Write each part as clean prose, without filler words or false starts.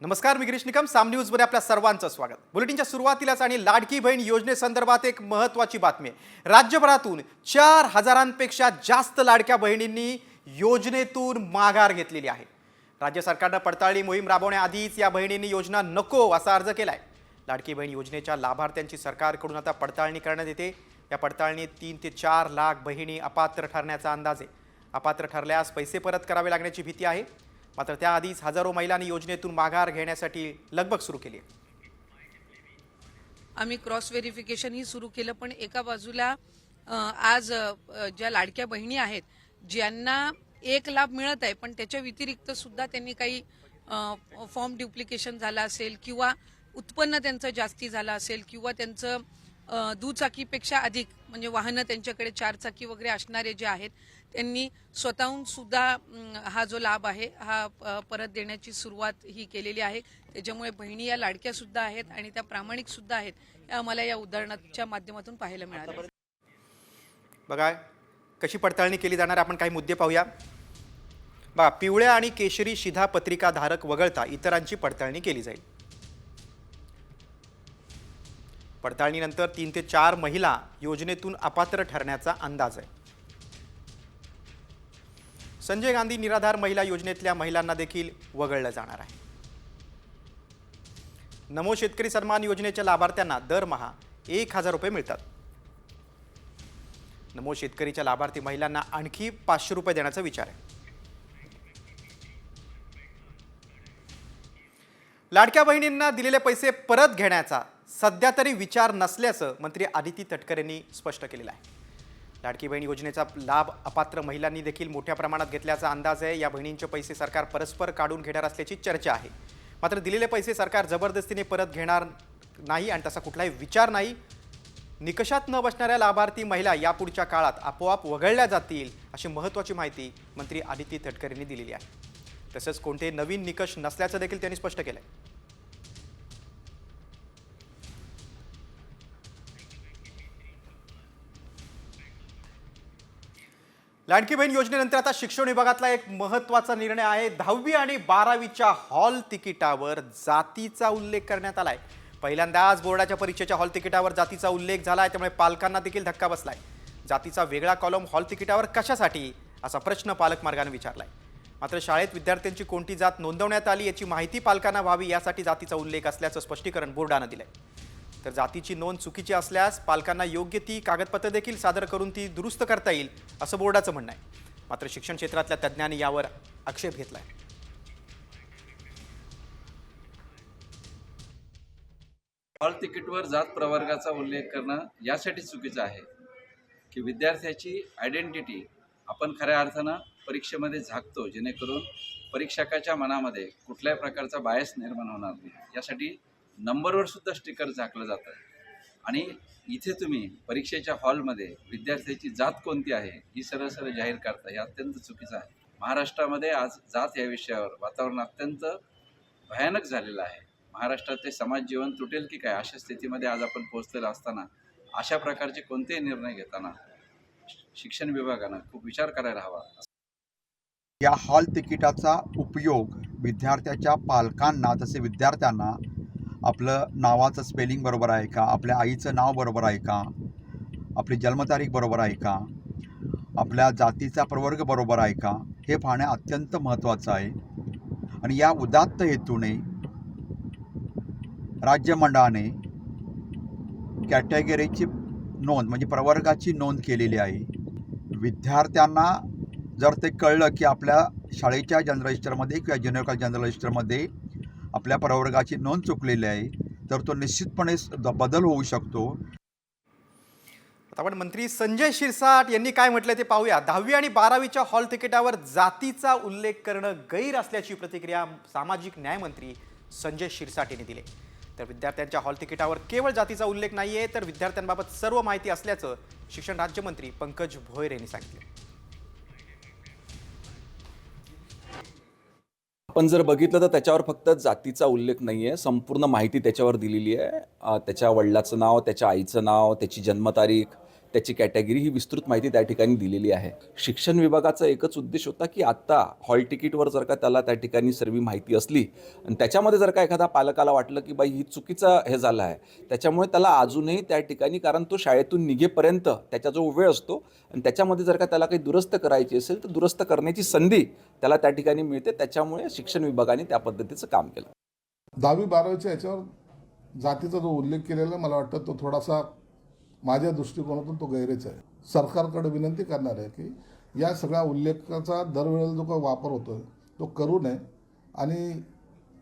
नमस्कार, मी गिरीश निकम. साम न्यूजमध्ये आपल्या सर्वांचं स्वागत. बुलेटिनच्या सुरुवातीलाच आणि लाडकी बहीण योजनेसंदर्भात एक महत्त्वाची बातमी आहे. राज्यभरातून 4,000पेक्षा जास्त लाडक्या बहिणींनी योजनेतून माघार घेतलेली आहे. राज्य सरकारनं पडताळणी मोहीम राबवण्याआधीच या बहिणींनी योजना नको असा अर्ज केलाय. लाडकी बहीण योजनेच्या लाभार्थ्यांची सरकारकडून आता पडताळणी करण्यात येते. या पडताळणीत 3 ते 4 लाख बहिणी अपात्र ठरण्याचा अंदाज आहे. अपात्र ठरल्यास पैसे परत करावे लागण्याची भीती आहे. मात्र त्याआधीच हजारो महिलांनी योजनेतून माघार घेण्यासाठी लगबग सुरू केली आहे. आम्ही क्रॉस व्हेरिफिकेशन ही सुरू केलं, पण एका बाजूला आज ज्या लाडक्या बहिणी आहेत ज्यांना एक लाभ मिळत आहे, पण त्याच्या व्यतिरिक्त सुद्धा त्यांनी काही फॉर्म ड्युप्लिकेशन झाला असेल किंवा उत्पन्न त्यांचं जास्ती झालं असेल किंवा त्यांचं दुचाकीपेक्षा अधिक म्हणजे वाहनं त्यांच्याकडे 4 चाकी वगैरे असणारे जे आहेत त्यांनी स्वतःहून सुद्धा हा जो लाभ आहे हा परत देण्याची सुरुवात ही केलेली आहे. त्याच्यामुळे बहिणी या लाडक्या सुद्धा आहेत आणि त्या प्रामाणिक सुद्धा आहेत. हे आम्हाला या उदाहरणाच्या माध्यमातून पाहायला मिळालं. बघा कशी पडताळणी केली जाणार, आपण काही मुद्दे पाहूया. बघा, पिवळ्या आणि केशरी शिधापत्रिका धारक वगळता इतरांची पडताळणी केली जाईल. पडताळणीनंतर 3 ते 4 महिला योजनेतून अपात्र ठरण्याचा अंदाज आहे. संजय गांधी निराधार महिला योजनेतल्या महिलांना देखील वगळलं जाणार आहे. नमो शेतकरी सन्मान योजनेच्या लाभार्थ्यांना दरमहा 1,000 रुपये मिळतात. नमो शेतकरीच्या लाभार्थी महिलांना आणखी 500 रुपये देण्याचा विचार आहे. लाडक्या बहिणींना दिलेले पैसे परत घेण्याचा सध्या तरी विचार नसल्याचं मंत्री आदिती तटकरेंनी स्पष्ट केलेलं आहे. लाडकी बहीण योजनेचा लाभ अपात्र महिलांनी देखील मोठ्या प्रमाणात घेतल्याचा अंदाज आहे. या बहिणींचे पैसे सरकार परस्पर काढून घेणार असल्याची चर्चा आहे. मात्र दिलेले पैसे सरकार जबरदस्तीने परत घेणार नाही आणि तसा कुठलाही विचार नाही. निकषात न बसणाऱ्या लाभार्थी महिला यापुढच्या काळात आपोआप वगळल्या जातील अशी महत्त्वाची माहिती मंत्री आदिती तटकरेंनी दिलेली आहे. तसंच कोणते नवीन निकष नसल्याचं देखील त्यांनी स्पष्ट केलंय. लाडकी बहीण योजनेनंतर आता शिक्षण विभागातला एक महत्त्वाचा निर्णय आहे. 10वी आणि 12वीच्या हॉल तिकिटावर जातीचा उल्लेख करण्यात आलाय. पहिल्यांदाच बोर्डाच्या परीक्षेच्या हॉल तिकिटावर जातीचा उल्लेख झालाय, त्यामुळे पालकांना देखील धक्का बसलाय. जातीचा वेगळा कॉलम हॉल तिकिटावर कशासाठी असा प्रश्न पालक मार्गाने विचारलाय. मात्र शाळेत विद्यार्थ्यांची कोणती जात नोंदवण्यात आली याची माहिती पालकांना व्हावी यासाठी जातीचा उल्लेख असल्याचं स्पष्टीकरण बोर्डानं दिलंय. तर जातीची नोंद चुकीची असल्यास पालकांना योग्य ती कागदपत्र देखील सादर करून ती दुरुस्त करता येईल असं बोर्डाचं म्हणणं आहे. मात्र शिक्षण क्षेत्रातल्या तज्ज्ञांनी यावर आक्षेप घेतलाय. हॉल तिकीटवर जात प्रवर्गाचा उल्लेख करणं यासाठी चुकीचं आहे की विद्यार्थ्याची आयडेंटिटी आपण खऱ्या अर्थानं परीक्षेमध्ये झाकतो, जेणेकरून परीक्षकाच्या मनामध्ये कुठल्याही प्रकारचा बायस निर्माण होणार नाही. यासाठी नंबरवर सुद्धा स्टिकर झाकलं जातं आणि इथे तुम्ही परीक्षेच्या हॉलमध्ये विद्यार्थ्याची जात कोणती आहे ही सरळ सरळ जाहीर करता, हे अत्यंत चुकीचं आहे. महाराष्ट्रामध्ये आज जात या विषयावर वातावरण अत्यंत भयानक झालेलं आहे. महाराष्ट्रातले समाज जीवन तुटेल की काय अशा स्थितीमध्ये आज आपण पोहोचलेलो असताना अशा प्रकारचे कोणतेही निर्णय घेताना शिक्षण विभागानं खूप विचार करायला हवा. या हॉल तिकिटाचा उपयोग विद्यार्थ्याच्या पालकांना तसे विद्यार्थ्यांना आपलं नावाचं स्पेलिंग बरोबर आहे का, आपल्या आईचं नाव बरोबर आहे का, आपली जन्मतारीख बरोबर आहे का, आपल्या जातीचा प्रवर्ग बरोबर आहे का, हे पाहणे अत्यंत महत्त्वाचं आहे. आणि या उदात्त हेतूने राज्य मंडळाने कॅटेगरीची नोंद म्हणजे प्रवर्गाची नोंद केलेली आहे. विद्यार्थ्यांना जर ते कळलं की आपल्या शाळेच्या जनरल रजिस्टरमध्ये किंवा ज्युनियर कॉलेज जनरल रजिस्टरमध्ये आपल्या प्रवर्गाची नोंद चुकलेली आहे तर तो निश्चितपणे बदल होऊ शकतो. आता आपण मंत्री संजय शिरसाट यांनी काय म्हटलं ते पाहूया. 10वी आणि 12वीच्या हॉल तिकिटावर जातीचा उल्लेख करणं गैर असल्याची प्रतिक्रिया सामाजिक न्याय मंत्री संजय शिरसाट यांनी दिली. तर विद्यार्थ्यांच्या हॉल तिकिटावर केवळ जातीचा उल्लेख नाहीये तर विद्यार्थ्यांबाबत सर्व माहिती असल्याचं शिक्षण राज्यमंत्री पंकज भोयर यांनी सांगितलं. आपण जर बघितलं तर त्याच्यावर फक्त जातीचा उल्लेख नाही आहे, संपूर्ण माहिती त्याच्यावर दिलेली आहे. त्याच्या वडिलाचं नाव, त्याच्या आईचं नाव, त्याची जन्मतारीख, त्याची कॅटेगरी ही विस्तृत माहिती त्या ठिकाणी दिलेली आहे. शिक्षण विभागाचा एकच उद्देश होता की आत्ता हॉल तिकीटवर जर का त्याला त्या ठिकाणी सर्व माहिती असली आणि त्याच्यामध्ये जर का एखादा पालकाला वाटलं की बाई ही चुकीचं हे झालं आहे, त्याच्यामुळे त्याला अजूनही त्या ठिकाणी, कारण तो शाळेतून निघेपर्यंत त्याचा जो वेळ असतो आणि त्याच्यामध्ये जर का त्याला काही दुरुस्त करायची असेल तर दुरुस्त करण्याची संधी त्याला त्या ठिकाणी मिळते. त्याच्यामुळे शिक्षण विभागाने त्या पद्धतीचं काम केलं. 10वी-12वीच्या याच्यावर जातीचा जो उल्लेख केलेला मला वाटतं तो थोडासा माझ्या दृष्टिकोनातून तो गैरच आहे. सरकारकडे विनंती करणार आहे की या सगळ्या उल्लेखाचा दरवेळेला जो काही वापर होतो तो करू नये आणि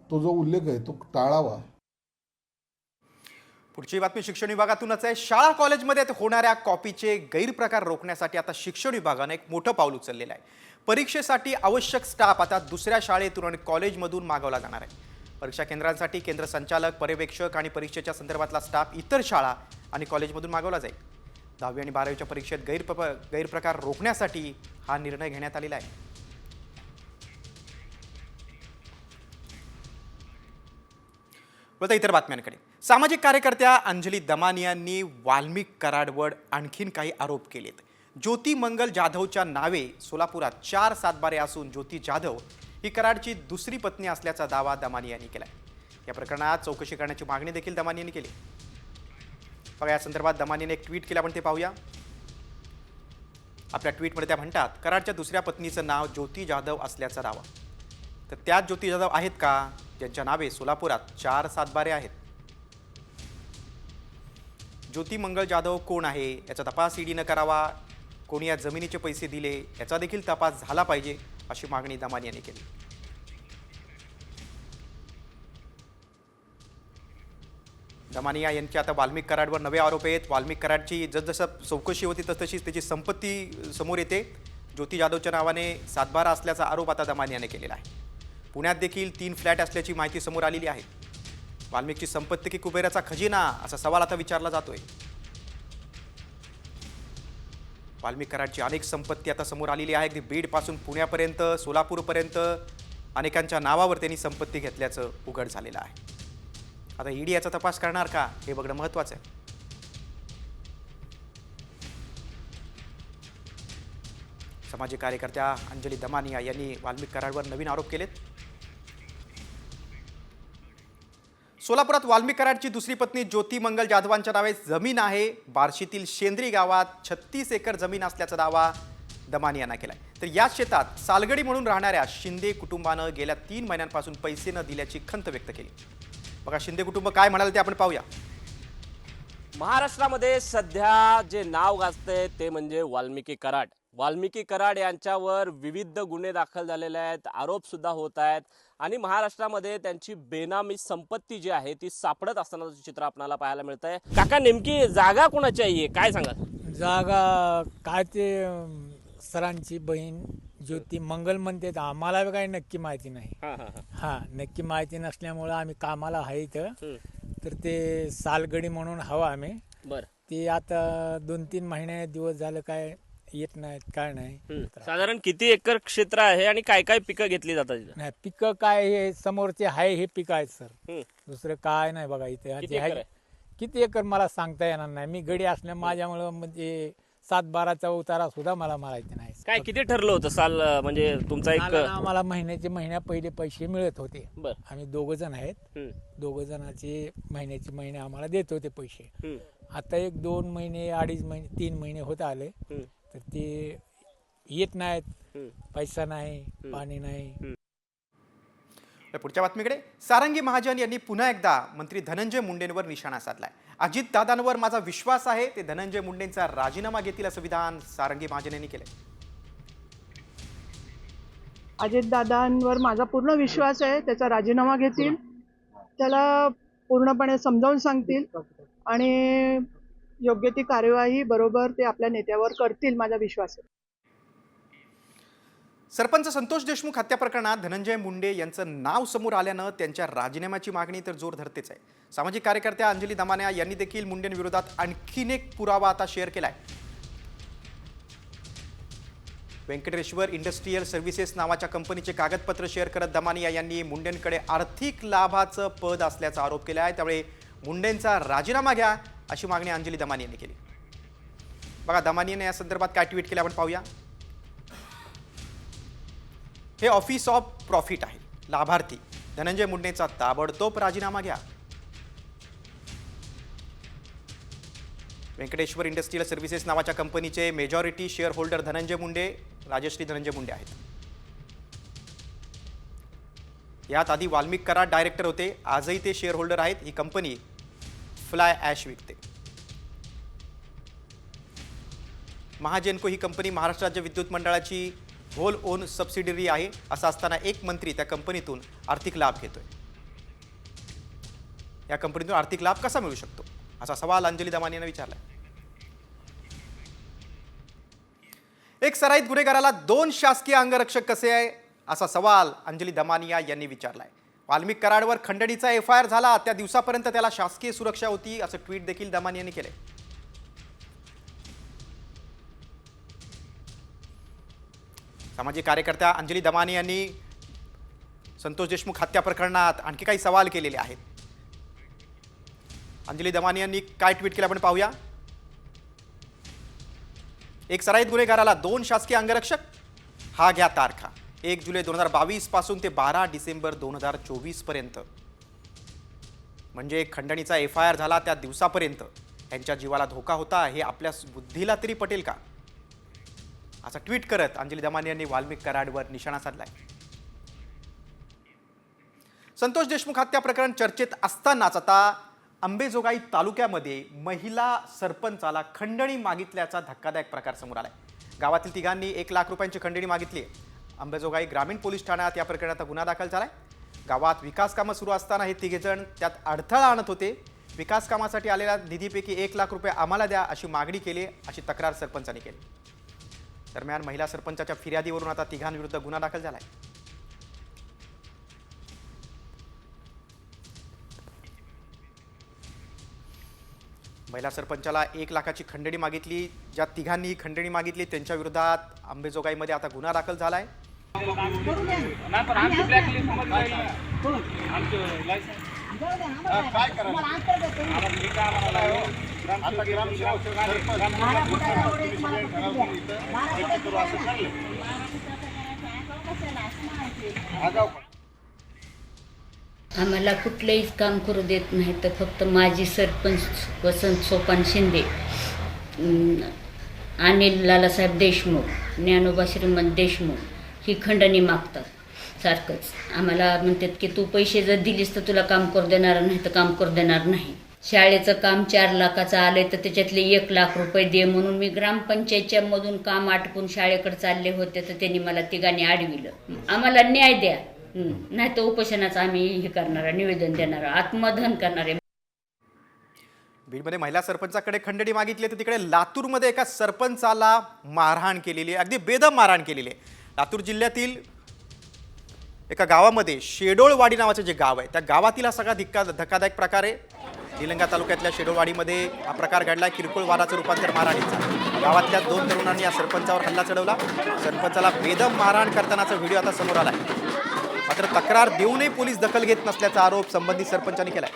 तो जो उल्लेख आहे तो टाळावा. पुढची बातमी शिक्षण विभागातूनच आहे. शाळा कॉलेजमध्ये होणाऱ्या कॉपीचे गैरप्रकार रोखण्यासाठी आता शिक्षण विभागाने एक मोठं पाऊल उचललेलं आहे. परीक्षेसाठी आवश्यक स्टाफ आता दुसऱ्या शाळेतून आणि कॉलेजमधून मागवला जाणार आहे. परीक्षा केंद्रांसाठी केंद्र संचालक, पर्यवेक्षक आणि परीक्षेच्या संदर्भातला स्टाफ इतर शाळा आणि कॉलेजमधून मागवला जाईल. 10वी आणि 12वीच्या परीक्षेत गैरप्रकार रोखण्यासाठी हा निर्णय घेण्यात आलेला आहे. आता इतर बातम्यांकडे. सामाजिक कार्यकर्त्या अंजली दमानी यांनी वाल्मिक कराडवर आणखीन काही आरोप केलेत. ज्योती मंगल जाधवच्या नावे सोलापुरात 4 सातबारे असून ज्योती जाधव ही कराडची दुसरी पत्नी असल्याचा दावा दमानी यांनी केलाय. या प्रकरणात चौकशी करण्याची मागणी देखील दमानी यांनी केली. बघा, या संदर्भात दमानीने एक ट्विट केलं, आपण ते पाहूया. आपल्या ट्विटमध्ये त्या म्हणतात, कराडच्या दुसऱ्या पत्नीचं नाव ज्योती जाधव असल्याचा दावा. तर त्याच ज्योती जाधव आहेत का ज्यांच्या नावे सोलापुरात 4 सातबारे आहेत? ज्योती मंगल जाधव कोण आहे याचा तपास ईडीनं करावा. कोणी या जमिनीचे पैसे दिले याचा देखील तपास झाला पाहिजे, अशी मागणी दमानी यांनी केली. दमानी यांची आता वाल्मिक कराडवर नवे आरोप आहेत. वाल्मिक कराडची जसजसं चौकशी होती तसतशीच त्याची संपत्ती समोर येते. ज्योती जाधवच्या नावाने सातबारा असल्याचा आरोप आता दमानी यांनी केलेला आहे. पुण्यात देखील 3 फ्लॅट असल्याची माहिती समोर आलेली आहे. वाल्मिकची संपत्ती की कुबेराचा खजिना, असा सवाल आता विचारला जातोय. वाल्मिक कराडची अनेक संपत्ती आता समोर आलेली आहे. अगदी बीडपासून पुण्यापर्यंत, सोलापूरपर्यंत अनेकांच्या नावावर त्यांनी संपत्ती घेतल्याचं उघड झालेलं आहे. आता ईडी याचा तपास करणार का हे बघणं महत्त्वाचं आहे. सामाजिक कार्यकर्त्या अंजली दमानिया यांनी वाल्मिक कराडवर नवीन आरोप केलेत. सोलापुरात वाल्मिक कराडची दुसरी पत्नी ज्योती मंगल जाधवांच्या नावे जमीन आहे. बार्शीतील शेंद्री गावात 36 एकर जमीन असल्याचा दावा दमानी यांना केलाय. तर याच शेतात सालगडी म्हणून राहणाऱ्या शिंदे कुटुंबानं गेल्या 3 महिन्यांपासून पैसे न दिल्याची खंत व्यक्त केली. बघा, शिंदे कुटुंब काय म्हणाले ते आपण पाहूया. महाराष्ट्रामध्ये सध्या जे नाव गाजतंय ते म्हणजे वाल्मिकी कराड. वाल्मिकी कराड यांच्यावर विविध गुन्हे दाखल झालेले आहेत, आरोप सुद्धा होत आहेत आणि महाराष्ट्रामध्ये त्यांची बेनामी संपत्ती जी आहे ती सापडत असतानाचं चित्र आपल्याला पाहायला मिळतंय. काका, नेमकी जागा कोणाची आहे काय सांगा? जागा काय ते सरांची बहीण ज्योती मंगल म्हणते, आम्हाला काही नक्की माहिती नाही. हा, नक्की माहिती नसल्यामुळं आम्ही कामाला आहे इथं. तर ते सालगडी म्हणून हवा आम्ही. बर, ते आता 2-3 महिने दिवस झालं काय येत नाहीत, काय नाही. साधारण किती एकर क्षेत्र आहे आणि काय काय पिकं घेतली जातात इथं? नाही, पिकं काय हे समोरचे आहे हे पिकं आहेत सर, दुसरं काय नाही. बघा इथे किती जे आहे एकर आहे? किती एकर मला सांगता येणार नाही. मी गडी असल्या माझ्यामुळं म्हणजे 7-12चा उतारा सुद्धा मला माहिती नाही. काय किती ठरलं होतं साल, म्हणजे तुमचा एक? आम्हाला महिन्या पहिले पैसे मिळत होते. बर, आम्ही 2 जण आहेत. 2 जणांचे महिने आम्हाला देत होते पैसे. आता 1-2 महिने, 2.5 महिने, 3 महिने होत आले तर ते येत नाहीत. पैसा नाही, पाणी नाही. पुढच्या बातमीकडे. सारंगी महाजन यांनी पुन्हा एकदा मंत्री धनंजय मुंडेंवर निशाणा साधलाय. अजितदादांवर माझा विश्वास आहे, ते धनंजय मुंडेंचा राजीनामा घेतील असं विधान सारंगी महाजन यांनी केलंय. अजितदादांवर माझा पूर्ण विश्वास आहे, त्याचा राजीनामा घेतील, त्याला पूर्णपणे समजावून सांगतील आणि योग्य ती कार्यवाही बरोबर ते आपल्या नेत्यावर करतील, माझा विश्वास आहे. सरपंच संतोष देशमुख हत्या प्रकरणात धनंजय मुंडे यांचं नाव समोर आल्यानं त्यांच्या राजीनाम्याची मागणी तर जोर धरतेच आहे. सामाजिक कार्यकर्त्या अंजली दमानिया यांनी देखील मुंडेंविरोधात आणखीन एक पुरावा आता शेअर केलाय. व्यंकटेश्वर इंडस्ट्रीयल सर्व्हिसेस नावाच्या कंपनीचे कागदपत्र शेअर करत दमानिया यांनी मुंडेंकडे आर्थिक लाभाचं पद असल्याचा आरोप केला आहे. त्यामुळे मुंडेंचा राजीनामा घ्या अशी मागणी अंजली दमानिया यांनी केली. बघा दमानियाने या संदर्भात काय ट्विट केले आपण पाहूया. हे ऑफिस ऑफ प्रॉफिट आहे. लाभार्थी धनंजय मुंडेचा ताबडतोब राजीनामा घ्या. व्यंकटेश्वर इंडस्ट्रियल सर्व्हिसेस नावाच्या कंपनीचे majority share holder Dhananjay Munde, Rajshree Dhananjay Munde आहेत. यात आधी वाल्मिक कराड डायरेक्टर होते, आजही ते शेअर होल्डर आहेत. ही कंपनी फ्लाय ॲश विकते. महाजेनको ही कंपनी महाराष्ट्र राज्य विद्युत मंडळाची होल ओन सबसिडियरी आहे. असं असताना एक मंत्री त्या कंपनीतून आर्थिक लाभ घेतोय. या कंपनीतून आर्थिक लाभ कसा मिळू शकतो असा सवाल अंजली दमानियाने विचारला. एक सराईत गुन्हेगाराला 2 शासकीय अंगरक्षक कसे आहे असा सवाल अंजली दमानिया यांनी विचारलाय. वाल्मिक कराडवर खंडणीचा FIR झाला त्या दिवसापर्यंत त्याला शासकीय सुरक्षा होती असं ट्विट देखील दमानियांनी केले. सामाजिक कार्यकर्त्या अंजली दमानिया यांनी संतोष देशमुख हत्या प्रकरणात आणखी काही सवाल केलेले आहेत. अंजली दमानिया यांनी काय ट्विट केलं आपण पाहूया. एक सराईत गुन्हेगाराला 2 शासकीय अंगरक्षक, हा घ्या तारखा 1 जुलै 2022 पासून ते 12 डिसेंबर 2024 पर्यंत. म्हणजे खंडणीचा FIR झाला त्या दिवसापर्यंत यांच्या जीवाला धोका होता हे आपल्या बुद्धीला तरी पटेल का असं ट्विट करत अंजली दमानिया यांनी वाल्मिक कराडवर निशाणा साधलाय. संतोष देशमुख हत्या प्रकरण चर्चेत असतानाच आता अंबेजोगाई तालुक्यामध्ये महिला सरपंचाला खंडणी मागितल्याचा धक्कादायक प्रकार समोर आलाय. गावातील तिघांनी 1 लाख रुपयांची खंडणी मागितली. अंबेजोगाई ग्रामीण पोलीस ठाण्यात या प्रकरणात गुन्हा दाखल झालाय. गावात विकास कामं सुरू असताना हे तिघेजण त्यात अडथळा आणत होते. विकास कामासाठी आलेल्या निधीपैकी 1 लाख रुपये आम्हाला द्या अशी मागणी केली, अशी तक्रार सरपंचांनी केली. दरम्यान महिला सरपंचाच्या फिर्यादीवरून आता तिघांविरुद्ध गुन्हा दाखल झालाय. महिला सरपंचाला 1 लाखाची खंडणी मागितली. ज्या तिघांनी खंडणी मागितली त्यांच्या विरोधात अंबेजोगाईमध्ये आता गुन्हा दाखल झालाय. आम्हाला कुठलंही काम करू देत नाही तर फक्त माजी सरपंच वसंत सोपान शिंदे, अनिल लालासाहेब देशमुख, ज्ञानोबा श्रीमंत देशमुख ही खंडणी मागतात सारखंच. आम्हाला म्हणतात की तू पैसे जर दिलीस तर तुला काम करू देणार नाही तर काम करू देणार नाही. शाळेचं काम 4 लाखाचं आलंय तर त्याच्यातले 1 लाख रुपये दे म्हणून मी ग्रामपंचायतच्या मधून काम आटपून शाळेकडे चालले होते तर त्यांनी मला तिघांनी अडविलं. आम्हाला न्याय द्या, नाही तर उपोषणाचं आम्ही हे करणार, निवेदन देणार, आत्मदहन करणार आहे. बीडमध्ये महिला सरपंचाकडे खंडणी मागितली तर तिकडे लातूरमध्ये एका सरपंचाला मारहाण केलेली आहे, अगदी बेदम मारहाण केलेली आहे. लातूर जिल्ह्यातील एका गावामध्ये शेडोळवाडी नावाचे जे गाव आहे त्या गावातील हा सगळा धक्कादायक प्रकार आहे. निलंगा तालुक्यातल्या शेडोळवाडीमध्ये हा प्रकार घडला. किरकोळ वादाचं रूपांतर मारहाणीचा. गावातल्या 2 तरुणांनी या सरपंचावर हल्ला चढवला. सरपंचाला बेदम मारहाण करतानाचा व्हिडिओ आता समोर आला आहे. मात्र तक्रार देऊनही पोलीस दखल घेत नसल्याचा आरोप संबंधित सरपंचांनी केलाय.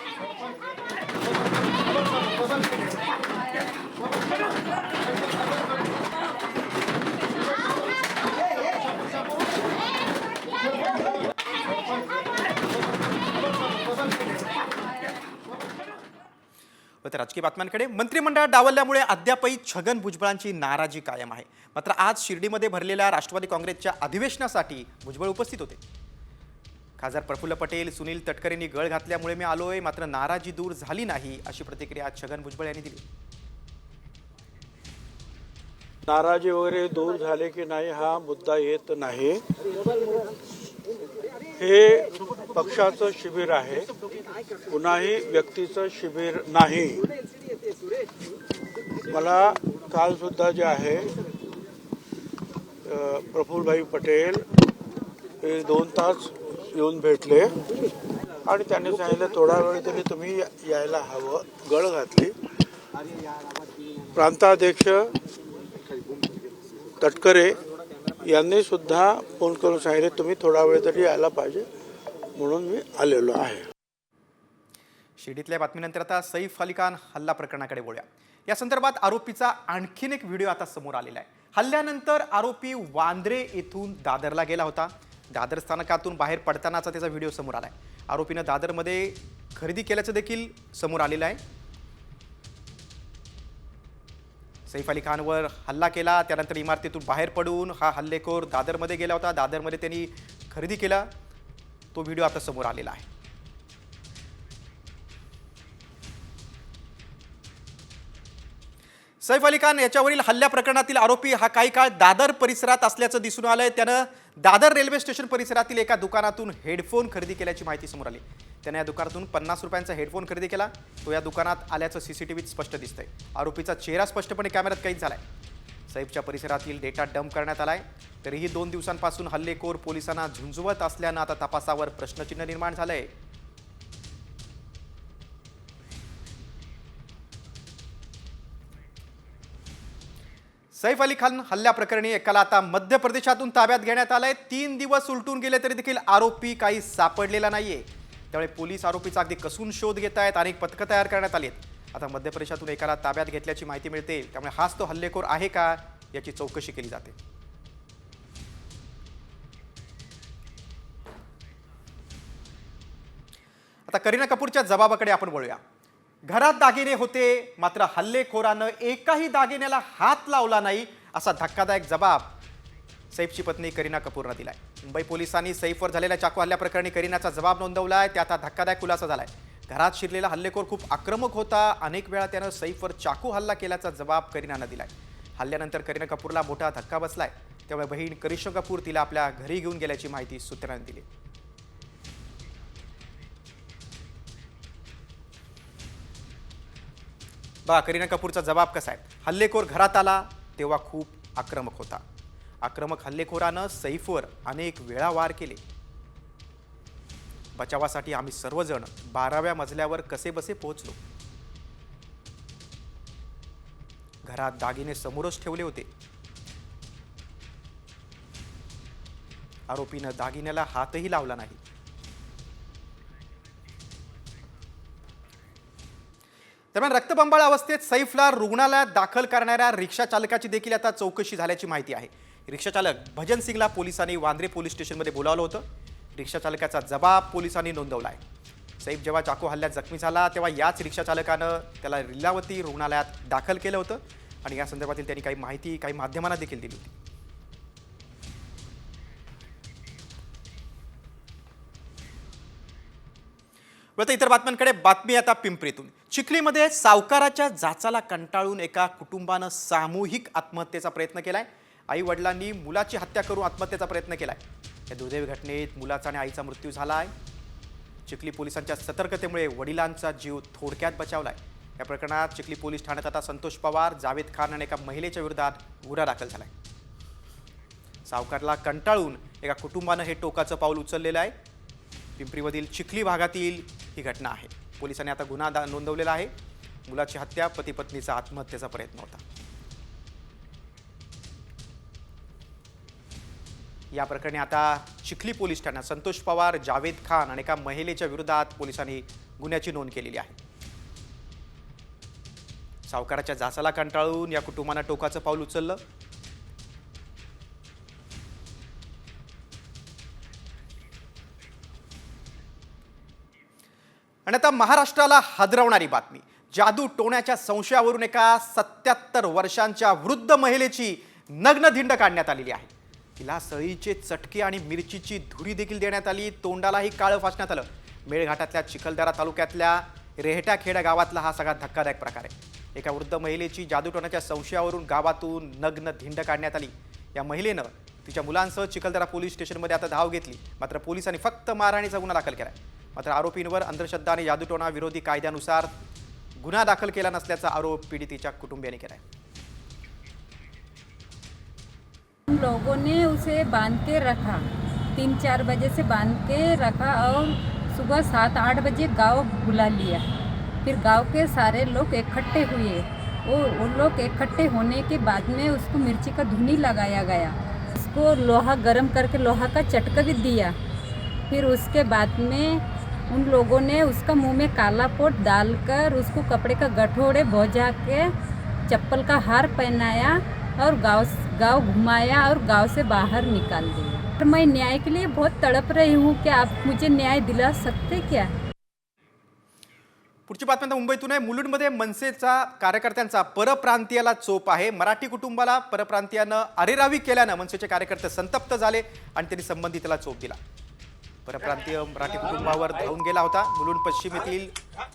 तर राजकीय बातम्यांकडे. मंत्रिमंडळात डावलल्यामुळे अद्यापही छगन भुजबळांची नाराजी कायम आहे. मात्र आज शिर्डीमध्ये भरलेल्या राष्ट्रवादी काँग्रेसच्या अधिवेशनासाठी भुजबळ उपस्थित होते. खासदार प्रफुल्ल पटेल, सुनील तटकरेंनी गळ घातल्यामुळे मी आलोय, मात्र नाराजी दूर झाली नाही अशी प्रतिक्रिया आज छगन भुजबळ यांनी दिली. नाराजी वगैरे दूर झाले की नाही हा मुद्दा येत नाही. हे पक्षाचं शिबिर आहे, कुणाही व्यक्तीचं शिबिर नाही. मला काल सुद्धा जे आहे प्रफुल्लभाई पटेल हे 2 तास येऊन भेटले आणि त्यांनी सांगितलं थोडा वेळ तरी तुम्ही यायला हवं, गळ घातली. प्रांताध्यक्ष तटकरे यांनी सुद्धा फोन करून सांगितले तुम्ही थोडा वेळ तरी यायला पाहिजे, म्हणून मी आलेलो आहे. शिर्डीतल्या बातमीनंतर आता सैफ अली खान हल्ला प्रकरणाकडे वळूया. या संदर्भात आरोपीचा आणखीन एक व्हिडिओ आता समोर आलेला आहे. हल्ल्यानंतर आरोपी वांद्रे येथून दादरला गेला होता. दादर स्थानकातून बाहेर पडतानाचा त्याचा व्हिडिओ समोर आलाय. आरोपीनं दादरमध्ये खरेदी केल्याचं देखील समोर आलेलं आहे. सैफ अली खानवर हल्ला केला, त्यानंतर इमारतीतून बाहेर पडून हा हल्लेखोर दादरमध्ये गेला होता. दादरमध्ये त्यांनी खरेदी केला, तो व्हिडिओ आता समोर आलेला आहे. सैफ अली खान याच्यावरील हल्ल्या प्रकरणातील आरोपी हा काही काळ दादर परिसरात असल्याचं दिसून आलंय. त्यानं दादर रेल्वे स्टेशन परिसरातील एका दुकानातून हेडफोन खरेदी केल्याची माहिती समोर आली. त्याने या दुकानातून 50 रुपयांचा हेडफोन खरेदी केला. तो या दुकानात आल्याचं सीसीटीव्हीत स्पष्ट दिसतंय. आरोपीचा चेहरा स्पष्टपणे कॅमेऱ्यात कैद झालाय. सैफच्या परिसरातील डेटा डंप करण्यात आलाय. तरीही 2 दिवसांपासून हल्लेखोर पोलिसांना झुंजवत असल्यानं आता तपासावर प्रश्नचिन्ह निर्माण झालंय. सैफ अली खान हल्ल्याप्रकरणी एकाला आता मध्य प्रदेशातून ताब्यात घेण्यात आलंय. 3 दिवस उलटून गेले तरी देखील आरोपी काही सापडलेला नाहीये. त्यामुळे पोलीस आरोपीचा अगदी कसून शोध घेत आहेत. अनेक पथकं तयार करण्यात आली आहेत. आता मध्य प्रदेशातून एकाला ताब्यात घेतल्याची माहिती मिळते. त्यामुळे हाच तो हल्लेखोर आहे का याची चौकशी केली जाते. आता करीना कपूरच्या जबाबाकडे आपण वळूया. घरात दागिने होते, मात्र हल्लेखोरानं एकाही दागिन्याला हात लावला नाही, असा धक्कादायक जबाब सैफची पत्नी करीना कपूरनं दिलाय. मुंबई पोलिसांनी सैफवर झालेल्या चाकू हल्ल्याप्रकरणी करीनाचा जबाब नोंदवलाय. त्यात आता धक्कादायक खुलासा झालाय. घरात शिरलेला हल्लेखोर खूप आक्रमक होता. अनेक वेळा त्यानं सैफवर चाकू हल्ला केल्याचा जबाब करीनानं दिलाय. हल्ल्यानंतर करीना कपूरला मोठा धक्का बसलाय. त्यामुळे बहीण करिश्मा कपूर तिला आपल्या घरी घेऊन गेल्याची माहिती सूत्रांनी दिली. बघा करीना कपूरचा जबाब कसा आहे. हल्लेखोर घरात आला तेव्हा खूप आक्रमक होता. आक्रमक हल्लेखोरानं सैफवर अनेक वेळा वार केले. बचावासाठी आम्ही सर्वजण 12व्या मजल्यावर कसेबसे पोहोचलो. घरात दागिने समोरच ठेवले होते. आरोपीनं दागिन्याला हातही लावला नाही. दरम्यान रक्तबंबाळ अवस्थेत सैफला रुग्णालयात दाखल करणाऱ्या रिक्षा चालकाची देखील आता चौकशी झाल्याची माहिती आहे. रिक्षा चालक भजन सिंगला पोलिसांनी वांद्रे पोलीस स्टेशनमध्ये बोलावलं होतं. रिक्षा चालकाचा जबाब पोलिसांनी नोंदवला आहे. सैफ जेव्हा चाकू हल्ल्यात जखमी झाला तेव्हा याच रिक्षा चालकानं त्याला लीलावती रुग्णालयात दाखल केलं होतं आणि या संदर्भातील त्यांनी काही माहिती काही माध्यमांना देखील दिली होती. इतर बातम्यांकडे बातमी आता पिंपरीतून. चिखलीमध्ये सावकाराच्या जाचाला कंटाळून एका कुटुंबानं सामूहिक आत्महत्येचा प्रयत्न केलाय. आई वडिलांनी मुलाची हत्या करून आत्महत्येचा प्रयत्न केलाय. या दुर्दैवी घटनेत मुलाचा आणि आईचा मृत्यू झालाय. चिखली पोलिसांच्या सतर्कतेमुळे वडिलांचा जीव थोडक्यात बचावलाय. या प्रकरणात चिखली पोलीस ठाण्यात आता संतोष पवार, जावेद खान आणि एका महिलेच्या विरोधात गुन्हा दाखल झालाय. सावकारला कंटाळून एका कुटुंबानं हे टोकाचं पाऊल उचललेलं आहे. पिंपरीमधील चिखली भागातील ही घटना आहे. पोलिसांनी आता गुन्हा नोंदवलेला आहे. मुलाची हत्या, पती पत्नीचा आत्महत्येचा प्रयत्न होता. या प्रकरणी आता चिखली पोलीस ठाण्यात संतोष पवार, जावेद खान आणि एका महिलेच्या विरोधात पोलिसांनी गुन्ह्याची नोंद केलेली आहे. सावकाराच्या जाचाला कंटाळून या कुटुंबानं टोकाचं पाऊल उचललं. आणि आता महाराष्ट्राला हादरवणारी बातमी. जादू टोण्याच्या संशयावरून एका 77 वर्षांच्या वृद्ध महिलेची नग्न धिंड काढण्यात आलेली आहे. तिला सळीचे चटके आणि मिरचीची धुरी देखील देण्यात आली. तोंडालाही काळं फासण्यात आलं. मेळघाटातल्या चिखलदरा तालुक्यातल्या रेहटाखेडा गावातला हा सगळा धक्कादायक प्रकार आहे. एका वृद्ध महिलेची जादू टोण्याच्या संशयावरून गावातून नग्न धिंड काढण्यात आली. या महिलेनं तिच्या मुलांसह चिखलदरा पोलीस स्टेशनमध्ये आता धाव घेतली. मात्र पोलिसांनी फक्त मारहाणीचा गुन्हा दाखल केलाय. मात्र आरोपींवर अंधश्रद्धा आणि जादूटोणा विरोधी कायद्यानुसार गुन्हा दाखल केला नसल्याचा आरोप पीडितेच्या कुटुंबियांनी केला आहे. हम लोगों ने उसे बांध के रखा, 3-4 बजे से बांध के रखा और सुबह 7-8 बजे गांव बुला लिया. फिर गांव के सारे लोग इकट्ठे हुए. वो लोग इकट्ठे होने के बाद में उसको मिर्ची का धुनी लगाया गया. उसको लोहा गर्म करके लोहा का चटका भी दिया. फिर उसके बाद में उन लोगों ने उसका मुंह में काला पोट डालकर उसको कपड़े का गठोड़े भोजा के चप्पल का हार पहनाया और गांव घुमाया और गांव से बाहर निकाल दिया। और मैं न्याय के लिए बहुत तड़प रही हूँ कि आप मुझे न्याय दिला सकते क्या? पुढची बातमी आता मुंबईतून आहे. मुलुंडमध्ये मनसेचा कार्यकर्त्यांचा परप्रांतीयाला चोप आहे. मराठी कुटुंबाला परप्रांतीयानं अरेरावी केल्यानं मनसेचे कार्यकर्ते संतप्त झाले आणि त्यांनी संबंधिताला चोप दिला. परप्रांतीय मराठी कुटुंबावर धावून गेला होता. मुलुंड पश्चिम येथील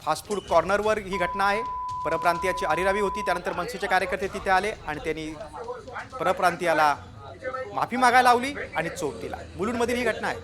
फास्ट फूड कॉर्नरवर ही घटना आहे. परप्रांतीयाची अरेरावी होती. त्यानंतर मनसेचे कार्यकर्ते तिथे आले आणि त्यांनी परप्रांतीयाला माफी मागायला लावली आणि चोप दिला. मुलुंडमधील ही घटना आहे.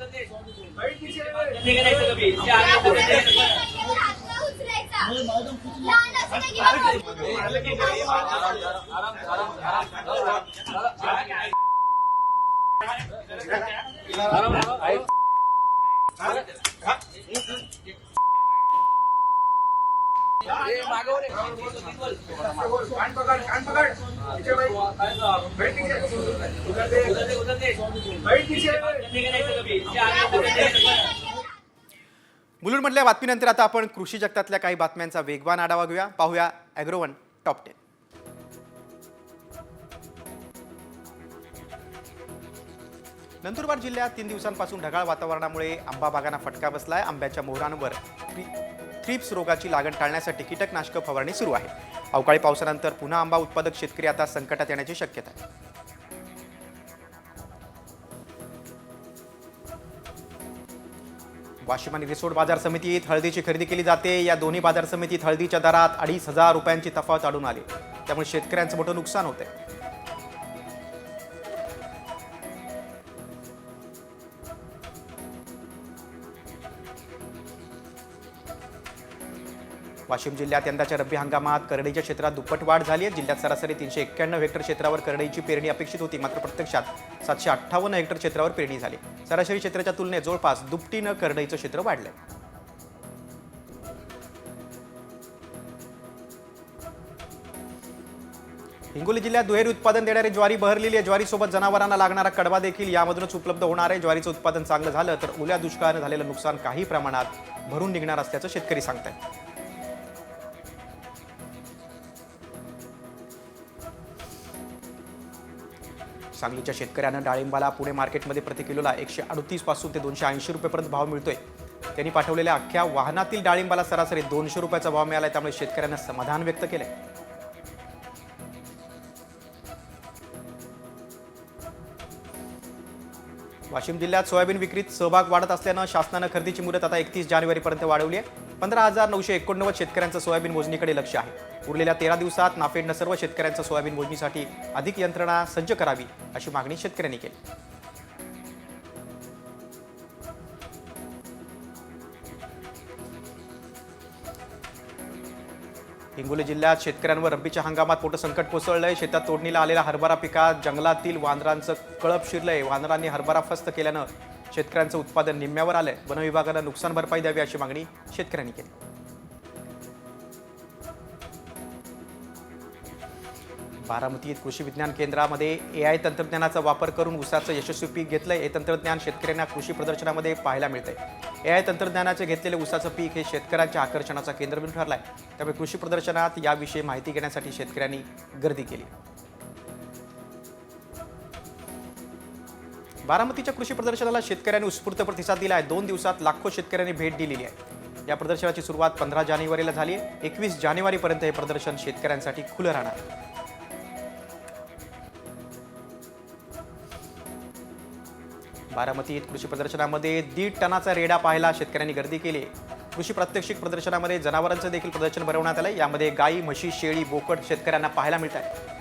मुलुंडमधल्या बातमीनंतर आता आपण कृषी जगतातल्या काही बातम्यांचा वेगवान आढावा घेऊया. पाहूया ॲग्रोवन टॉप 10. नंदुरबार जिल्ह्यात 3 दिवसांपासून ढगाळ वातावरणामुळे आंबा बागांना फटका बसलाय. आंब्याच्या मोहरांवर थ्रिप्स रोगाची लागण टाळण्यासाठी कीटकनाशक फवारणी सुरू आहे. अवकाळी पावसानंतर पुन्हा आंबा उत्पादक शेतकरी आता संकटात येण्याची शक्यता आहे. वाशिम आणि रिसोड बाजार समितीत हळदीची खरेदी केली जाते. या दोन्ही बाजार समितीत हळदीच्या दरात 2,500 रुपयांची तफावत आढळून आली. त्यामुळे शेतकऱ्यांचं मोठं नुकसान होतंय. वाशिम जिल्ह्यात यंदाच्या रब्बी हंगामात करडईच्या क्षेत्रात दुप्पट वाढ झाली आहे. जिल्ह्यात सरासरी 391 हेक्टर क्षेत्रावर करडईची पेरणी अपेक्षित होती, मात्र प्रत्यक्षात 758 हेक्टर क्षेत्रावर पेरणी झाली. सरासरी क्षेत्राच्या तुलनेत जवळपास दुपटीनं करडईचं क्षेत्र वाढलंय. हिंगोली जिल्ह्यात दुहेरी उत्पादन देणारी ज्वारी बहरलेली आहे. ज्वारीसोबत जनावरांना लागणारा कडबा देखील यामधूनच उपलब्ध होणार आहे. ज्वारीचं उत्पादन चांगलं झालं तर ओल्या दुष्काळानं झालेलं नुकसान काही प्रमाणात भरून निघणार असल्याचं शेतकरी सांगतायत. सांगलीच्या शेतकऱ्यांना डाळिंबाला पुणे मार्केटमध्ये प्रति किलोला 138 पासून ते 280 रुपयेपर्यंत भाव मिळतोय. त्यांनी पाठवलेल्या अख्ख्या वाहनातील डाळिंबाला सरासरी 200 रुपयाचा भाव मिळाला, त्यामुळे शेतकऱ्यांना समाधान व्यक्त केलंय. वाशिम जिल्ह्यात सोयाबीन विक्रीत सहभाग वाढत असल्यानं शासनानं खरेदीची मुदत आता 31 जानेवारीपर्यंत वाढवली आहे. 15,989 शेतकऱ्यांचं सोयाबीन मोजणीकडे लक्ष आहे. उरलेल्या 13 दिवसात नाफेडनं सर्व शेतकऱ्यांचं सोयाबीन मोजणीसाठी अधिक यंत्रणा सज्ज करावी अशी मागणी शेतकऱ्यांनी केली. हिंगोली जिल्ह्यात शेतकऱ्यांवर रब्बीच्या हंगामात मोठं संकट कोसळलंय. शेतात तोडणीला आलेल्या हरभरा पिकात जंगलातील वानरांचं कळप शिरलंय. वानरांनी हरभरा फस्त केल्यानं शेतकऱ्यांचं उत्पादन निम्म्यावर आलंय. वन विभागानं नुकसान भरपाई द्यावी अशी मागणी शेतकऱ्यांनी केली. बारामतीत कृषी विज्ञान केंद्रामध्ये AI तंत्रज्ञानाचा वापर करून ऊसाचं यशस्वी पीक घेतलंय. हे तंत्रज्ञान शेतकऱ्यांना कृषी प्रदर्शनामध्ये पाहायला मिळतंय. AI तंत्रज्ञानाचे घेतलेले ऊसाचं पीक हे शेतकऱ्यांच्या आकर्षणाचा केंद्रबिंदू ठरलाय. त्यामुळे कृषी प्रदर्शनात याविषयी माहिती घेण्यासाठी शेतकऱ्यांनी गर्दी केली. बारामतीच्या कृषी प्रदर्शनाला शेतकऱ्यांनी उत्स्फूर्त प्रतिसाद दिला आहे. 2 दिवसात लाखो शेतकऱ्यांनी भेट दिलेली आहे. या प्रदर्शनाची सुरुवात 15 जानेवारीला झाली आहे. 21 जानेवारीपर्यंत हे प्रदर्शन शेतकऱ्यांसाठी खुलं राहणार आहे. बारामतीत कृषी प्रदर्शनामध्ये 1.5 टनाचा रेडा पाहायला शेतकऱ्यांनी गर्दी केली. कृषी प्रात्यक्षिक प्रदर्शनामध्ये जनावरांचं देखील प्रदर्शन भरवण्यात आलंय. यामध्ये गाई, म्हशी, शेळी, बोकड शेतकऱ्यांना पाहायला मिळत आहे.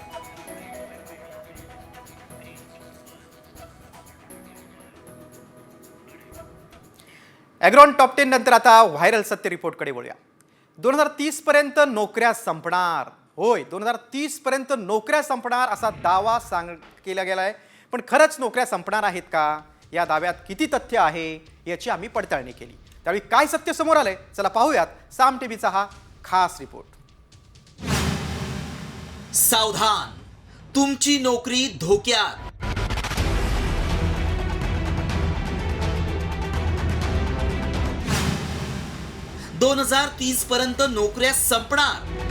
ॲग्रोवन टॉप 10 नंतर आता व्हायरल सत्य रिपोर्टकडे वळूया. 2030 पर्यंत नोकऱ्या संपणार. होय, 2030 पर्यंत नोकऱ्या संपणार असा दावा केला गेला आहे. पण खरंच नोकऱ्या संपणार आहेत का? या दाव्यात किती तथ्य आहे याची आम्ही पडताळणी केली. त्यावेळी काय सत्य समोर आलंय चला पाहूयात. साम टीव्हीचा हा खास रिपोर्ट. सावधान, तुमची नोकरी धोक्यात. ...2030 पर्यंत नोकऱ्या संपणार.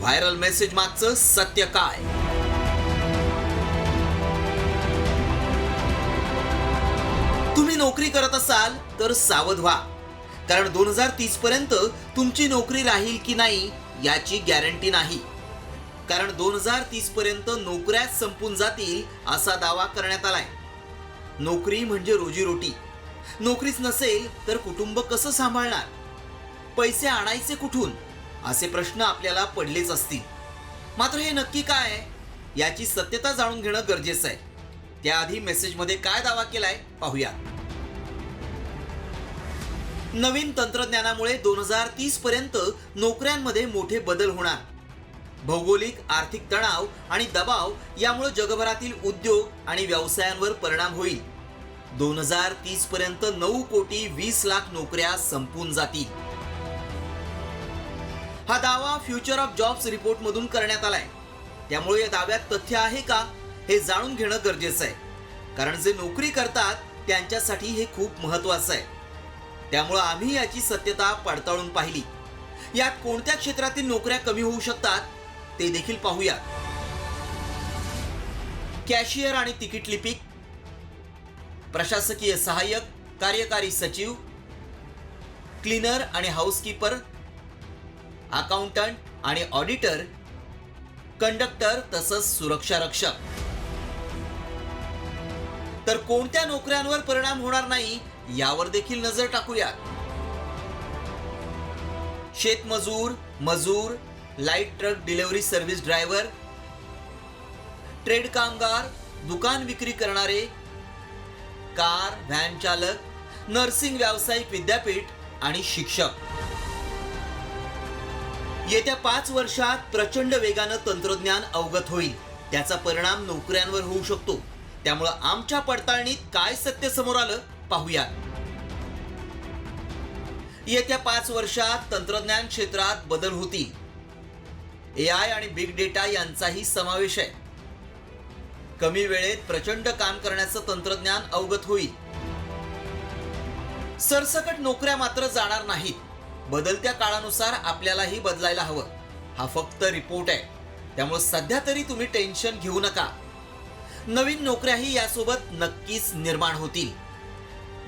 व्हायरल मेसेज मागचं सत्य काय? तुम्ही नोकरी करत असाल तर सावध व्हा, कारण 2030 पर्यंत तुमची नोकरी राहील की नाही याची गॅरंटी नाही. कारण 2030 पर्यंत नोकऱ्या संपून जातील असा दावा करण्यात आलाय. नोकरी म्हणजे रोजीरोटी. नोकरीच नसेल तर कुटुंब कसं सांभाळणार? पैसे आणायचे कुठून? असे प्रश्न आपल्याला पडलेच असतील. मात्र हे नक्की काय आहे याची सत्यता जाणून घेणं गरजेचं आहे. त्याआधी मेसेजमध्ये काय दावा केलाय पाहूया. नवीन तंत्रज्ञानामुळे 2030 पर्यंत नोकऱ्यांमध्ये मोठे बदल होणार. भौगोलिक आर्थिक तणाव आणि दबाव यामुळे जगभरातील उद्योग आणि व्यवसायांवर परिणाम होईल. 2030 पर्यंत 9,20,00,000 नोकऱ्या संपून जातील. हा दावा फ्युचर ऑफ जॉब्स रिपोर्ट मधून करण्यात आलाय. त्यामुळे या दाव्यात तथ्य आहे का हे जाणून घेणं गरजेचं आहे. कारण जे नोकरी करतात त्यांच्यासाठी हे खूप महत्वाचं आहे. त्यामुळे आम्ही याची सत्यता पडताळून पाहिली. यात कोणत्या क्षेत्रातील नोकऱ्या कमी होऊ शकतात ते देखील पाहूया. कॅशियर आणि तिकीट लिपिक, प्रशासकीय सहाय्यक, कार्यकारी सचिव, क्लीनर आणि हाऊसकीपर, अकाउंटंट आणि ऑडिटर, कंडक्टर तसंच सुरक्षा रक्षक. तर कोणत्या नोकऱ्यांवर परिणाम होणार नाही यावर देखील नजर टाकूया. शेतमजूर, मजूर, light truck delivery service driver, trade कामगार, दुकान विक्री करणारे, कार, व्हॅन चालक, नर्सिंग व्यावसायिक विद्यापीठ आणि शिक्षक. येत्या 5 वर्षात प्रचंड वेगानं तंत्रज्ञान अवगत होईल. त्याचा परिणाम नोकऱ्यांवर होऊ शकतो. त्यामुळे आमच्या पडताळणीत काय सत्य समोर आलं पाहूया. येत्या 5 वर्षात तंत्रज्ञान क्षेत्रात बदल होतील. AI आणि बिग डेटा यांचाही समावेश आहे. कमी वेळेत प्रचंड काम करण्याचं तंत्रज्ञान अवगत होईल. सरसकट नोकऱ्या मात्र जाणार नाहीत. बदलत्या काळानुसार आपल्यालाही बदलायला हवं. हा फक्त रिपोर्ट आहे. त्यामुळे सध्या तरी तुम्ही टेन्शन घेऊ नका. नवीन नोकऱ्याही यासोबत नक्कीच निर्माण होतील.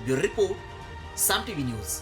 ब्युरो रिपोर्ट, साम टीव्ही न्यूज.